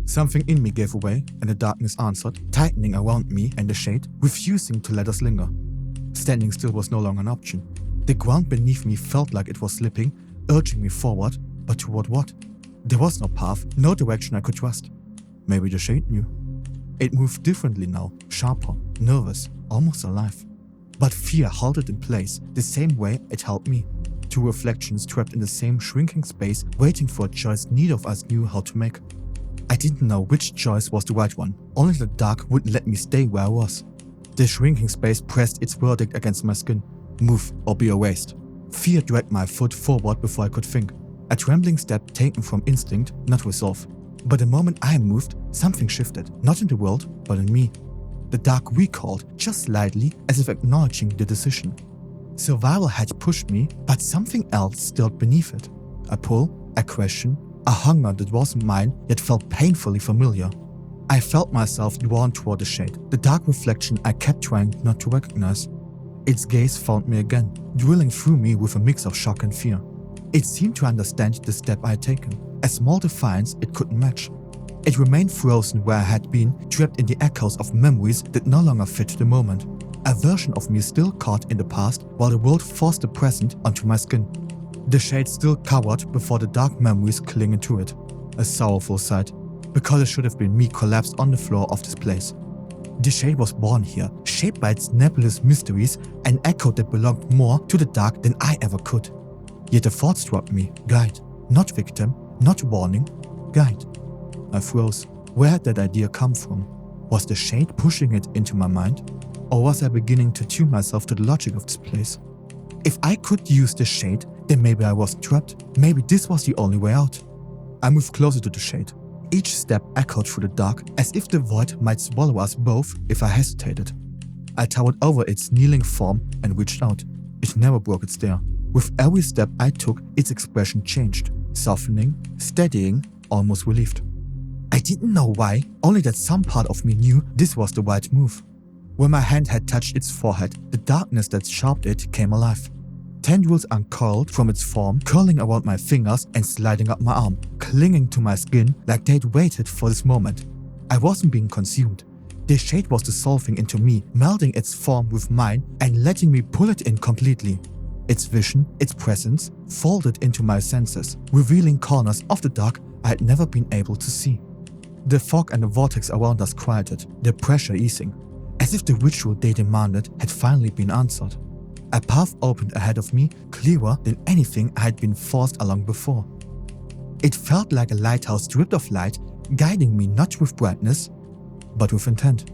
Something in me gave way, and the darkness answered, tightening around me and the shade, refusing to let us linger. Standing still was no longer an option. The ground beneath me felt like it was slipping, urging me forward, but toward what? There was no path, no direction I could trust. Maybe the shade knew. It moved differently now, sharper, nervous, almost alive. But fear halted in place, the same way it held me. Two reflections trapped in the same shrinking space, waiting for a choice neither of us knew how to make. I didn't know which choice was the right one, only the dark wouldn't let me stay where I was. The shrinking space pressed its verdict against my skin. Move or be erased. Fear dragged my foot forward before I could think. A trembling step taken from instinct, not resolve. But the moment I moved, something shifted, not in the world, but in me. The dark recalled, just slightly, as if acknowledging the decision. Survival had pushed me, but something else stirred beneath it. A pull, a question, a hunger that wasn't mine yet felt painfully familiar. I felt myself drawn toward the shade, the dark reflection I kept trying not to recognize. Its gaze found me again, drilling through me with a mix of shock and fear. It seemed to understand the step I had taken, a small defiance it couldn't match. It remained frozen where I had been, trapped in the echoes of memories that no longer fit the moment. A version of me still caught in the past while the world forced the present onto my skin. The shade still cowered before the dark memories clinging to it. A sorrowful sight, because it should have been me collapsed on the floor of this place. The shade was born here, shaped by its nebulous mysteries, an echo that belonged more to the dark than I ever could. Yet a thought struck me, guide, not victim, not warning, guide. I froze. Where had that idea come from? Was the shade pushing it into my mind? Or was I beginning to tune myself to the logic of this place? If I could use the shade, then maybe I wasn't trapped. Maybe this was the only way out. I moved closer to the shade. Each step echoed through the dark, as if the void might swallow us both if I hesitated. I towered over its kneeling form and reached out. It never broke its stare. With every step I took, its expression changed, softening, steadying, almost relieved. I didn't know why, only that some part of me knew this was the right move. When my hand had touched its forehead, the darkness that sharpened it came alive. Tendrils uncoiled from its form, curling around my fingers and sliding up my arm, clinging to my skin like they'd waited for this moment. I wasn't being consumed. The shade was dissolving into me, melding its form with mine and letting me pull it in completely. Its vision, its presence, folded into my senses, revealing corners of the dark I had never been able to see. The fog and the vortex around us quieted, the pressure easing, as if the ritual they demanded had finally been answered. A path opened ahead of me, clearer than anything I had been forced along before. It felt like a lighthouse stripped of light, guiding me not with brightness, but with intent.